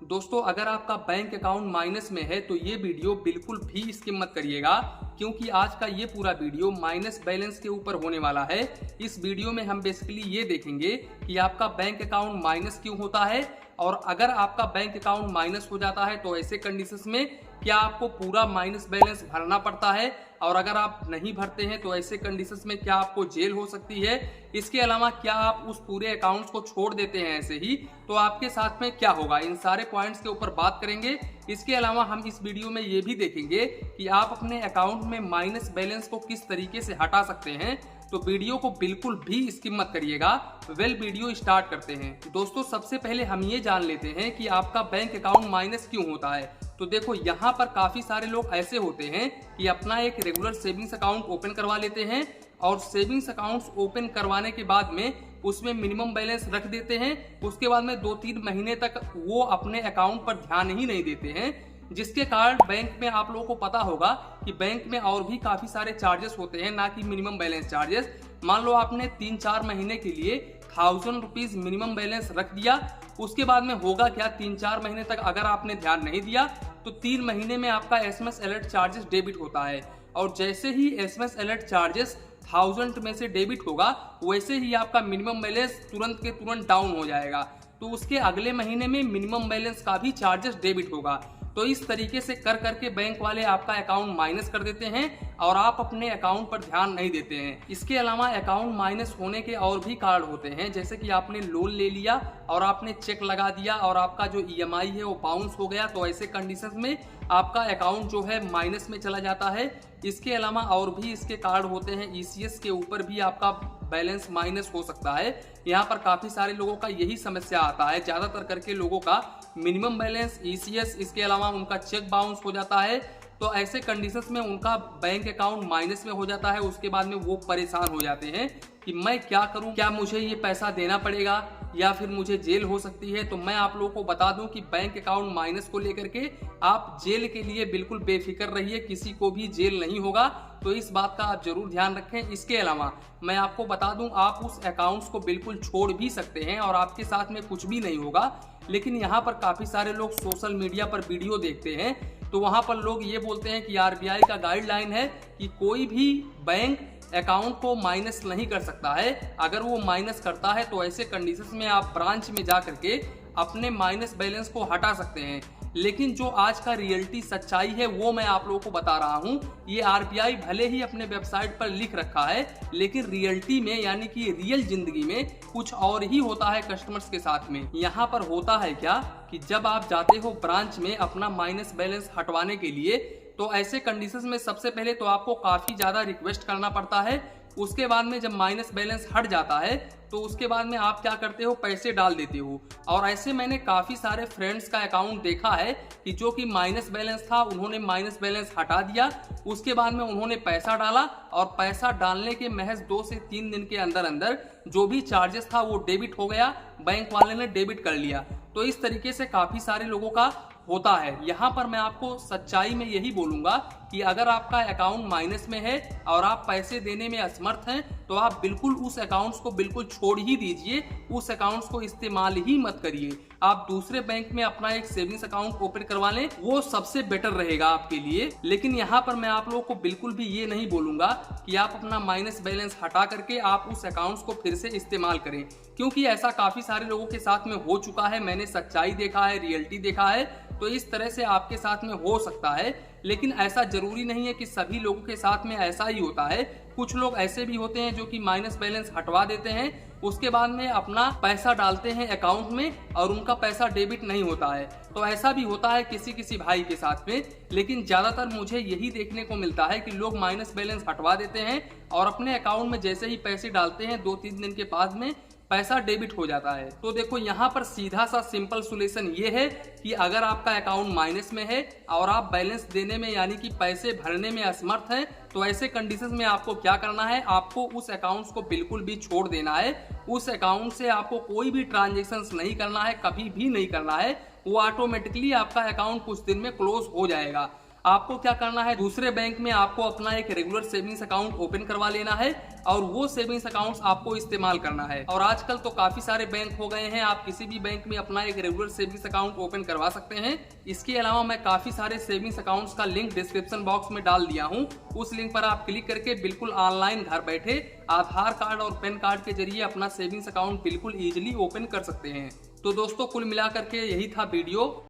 दोस्तों अगर आपका बैंक अकाउंट माइनस में है तो ये वीडियो बिल्कुल भी स्किप मत करिएगा, क्योंकि आज का ये पूरा वीडियो माइनस बैलेंस के ऊपर होने वाला है। इस वीडियो में हम बेसिकली ये देखेंगे कि आपका बैंक अकाउंट माइनस क्यों होता है, और अगर आपका बैंक अकाउंट माइनस हो जाता है तो ऐसे कंडीशंस में क्या आपको पूरा माइनस बैलेंस भरना पड़ता है, और अगर आप नहीं भरते हैं तो ऐसे कंडीशंस में क्या आपको जेल हो सकती है। इसके अलावा क्या आप उस पूरे अकाउंट्स को छोड़ देते हैं ऐसे ही तो आपके साथ में क्या होगा, इन सारे पॉइंट्स के ऊपर बात करेंगे। इसके अलावा हम इस वीडियो में ये भी देखेंगे कि आप अपने अकाउंट में माइनस बैलेंस को किस तरीके से हटा सकते हैं। तो वीडियो को बिल्कुल भी स्किप मत करिएगा। वीडियो स्टार्ट करते हैं। दोस्तों सबसे पहले हम ये जान लेते हैं कि आपका बैंक अकाउंट माइनस क्यों होता है। तो देखो यहाँ पर काफी सारे लोग ऐसे होते हैं कि अपना एक रेगुलर सेविंग्स अकाउंट ओपन करवा लेते हैं, और सेविंग्स अकाउंट्स ओपन करवाने के बाद में उसमें मिनिमम बैलेंस रख देते हैं। उसके बाद में 2-3 महीने तक वो अपने अकाउंट पर ध्यान ही नहीं देते हैं, जिसके कारण बैंक में आप लोगों को पता होगा कि बैंक में और भी काफी सारे चार्जेस होते हैं, ना कि मिनिमम बैलेंस चार्जेस। मान लो आपने 3-4 महीने के लिए 1000 रुपीज मिनिमम बैलेंस रख दिया, उसके बाद में होगा क्या, 3-4 महीने तक अगर आपने ध्यान नहीं दिया तो 3 महीने में आपका SMS अलर्ट चार्जेस डेबिट होता है, और जैसे ही SMS अलर्ट चार्जेस 1000 में से डेबिट होगा वैसे ही आपका मिनिमम बैलेंस तुरंत के तुरंत डाउन हो जाएगा। तो उसके अगले महीने में मिनिमम बैलेंस का भी चार्जेस डेबिट होगा। तो इस तरीके से कर करके बैंक वाले आपका अकाउंट माइनस कर देते हैं और आप अपने अकाउंट पर ध्यान नहीं देते हैं। इसके अलावा अकाउंट माइनस होने के और भी कारण होते हैं, जैसे कि आपने लोन ले लिया और आपने चेक लगा दिया और आपका जो EMI है वो बाउंस हो गया, तो ऐसे कंडीशंस में आपका अकाउंट जो है माइनस में चला जाता है। इसके अलावा और भी इसके कारण होते हैं, ECS के ऊपर भी आपका बैलेंस माइनस हो सकता है। यहाँ पर काफी सारे लोगों का यही समस्या आता है, ज्यादातर करके लोगों का मिनिमम बैलेंस, ECS, इसके अलावा उनका चेक बाउंस हो जाता है। तो ऐसे कंडीशंस में उनका बैंक अकाउंट माइनस में हो जाता है। उसके बाद में वो परेशान हो जाते हैं कि मैं क्या करूं, क्या मुझे ये पैसा देना पड़ेगा या फिर मुझे जेल हो सकती है। तो मैं आप लोगों को बता दूं कि बैंक अकाउंट माइनस को लेकर के आप जेल के लिए बिल्कुल बेफिक्र रहिए, किसी को भी जेल नहीं होगा। तो इस बात का आप जरूर ध्यान रखें। इसके अलावा मैं आपको बता दूं, आप उस अकाउंट्स को बिल्कुल छोड़ भी सकते हैं और आपके साथ में कुछ भी नहीं होगा। लेकिन यहाँ पर काफी सारे लोग सोशल मीडिया पर वीडियो देखते हैं, तो वहां पर लोग ये बोलते हैं कि RBI का गाइडलाइन है कि कोई भी बैंक अकाउंट को माइनस नहीं कर सकता है। अगर वो माइनस करता है तो ऐसे कंडीशंस में आप ब्रांच में जा करके अपने माइनस बैलेंस को हटा सकते हैं। लेकिन जो आज का रियलिटी सच्चाई है वो मैं आप लोगों को बता रहा हूं। ये RBI भले ही अपने वेबसाइट पर लिख रखा है, लेकिन रियलिटी में यानी कि रियल जिंदगी में कुछ और ही होता है कस्टमर्स के साथ में। यहाँ पर होता है क्या कि जब आप जाते हो ब्रांच में अपना माइनस बैलेंस हटवाने के लिए, तो ऐसे कंडीशंस में सबसे पहले तो आपको काफी ज्यादा रिक्वेस्ट करना पड़ता है। उसके बाद में जब माइनस बैलेंस हट जाता है तो उसके बाद में आप क्या करते हो, पैसे डाल देते हो। और ऐसे मैंने काफी सारे फ्रेंड्स का अकाउंट देखा है कि जो कि माइनस बैलेंस था, उन्होंने माइनस बैलेंस हटा दिया, उसके बाद में उन्होंने पैसा डाला और पैसा डालने के महज 2 से 3 दिन के अंदर अंदर जो भी चार्जेस था वो डेबिट हो गया, बैंक वाले ने डेबिट कर लिया। तो इस तरीके से काफी सारे लोगों का होता है। यहाँ पर मैं आपको सच्चाई में यही बोलूंगा कि अगर आपका अकाउंट माइनस में है और आप पैसे देने में असमर्थ हैं तो आप बिल्कुल उस अकाउंट्स को बिल्कुल छोड़ ही दीजिए, उस अकाउंट्स को इस्तेमाल ही मत करिए। आप दूसरे बैंक में अपना एक सेविंग्स अकाउंट ओपन करवा लें, वो सबसे बेटर रहेगा आपके लिए। लेकिन यहाँ पर मैं आप लोगों को बिल्कुल भी ये नहीं बोलूंगा कि आप अपना माइनस बैलेंस हटा करके आप उस अकाउंट्स को फिर से इस्तेमाल करें, क्योंकि ऐसा काफी सारे लोगों के साथ में हो चुका है। मैंने सच्चाई देखा है, रियलिटी देखा है, तो इस तरह से आपके साथ में हो सकता है। लेकिन ऐसा जरूरी नहीं है कि सभी लोगों के साथ में ऐसा ही होता है। कुछ लोग ऐसे भी होते हैं जो कि माइनस बैलेंस हटवा देते हैं, उसके बाद में अपना पैसा डालते हैं अकाउंट में और उनका पैसा डेबिट नहीं होता है। तो ऐसा भी होता है किसी किसी भाई के साथ में। लेकिन ज्यादातर मुझे यही देखने को मिलता है कि लोग माइनस बैलेंस हटवा देते हैं और अपने अकाउंट में जैसे ही पैसे डालते हैं 2-3 दिन के बाद में पैसा डेबिट हो जाता है। तो देखो यहाँ पर सीधा सा सिंपल सोल्यूशन ये है कि अगर आपका अकाउंट माइनस में है और आप बैलेंस देने में यानी कि पैसे भरने में असमर्थ हैं, तो ऐसे कंडीशंस में आपको क्या करना है, आपको उस अकाउंट्स को बिल्कुल भी छोड़ देना है। उस अकाउंट से आपको कोई भी ट्रांजेक्शन्स नहीं करना है, कभी भी नहीं करना है। वो ऑटोमेटिकली आपका अकाउंट कुछ दिन में क्लोज हो जाएगा। आपको क्या करना है, दूसरे बैंक में आपको अपना एक रेगुलर सेविंग्स अकाउंट ओपन करवा लेना है और वो सेविंग्स अकाउंट्स आपको इस्तेमाल करना है। और आजकल तो काफी सारे बैंक हो गए हैं, आप किसी भी बैंक में अपना एक रेगुलर सेविंग्स अकाउंट ओपन करवा सकते हैं। इसके अलावा मैं काफी सारे सेविंग्स अकाउंट्स का लिंक डिस्क्रिप्शन बॉक्स में डाल दिया हूँ, उस लिंक पर आप क्लिक करके बिल्कुल ऑनलाइन घर बैठे आधार कार्ड और पैन कार्ड के जरिए अपना सेविंग्स अकाउंट बिल्कुल इजीली ओपन कर सकते हैं। तो दोस्तों कुल मिलाकर के यही था वीडियो।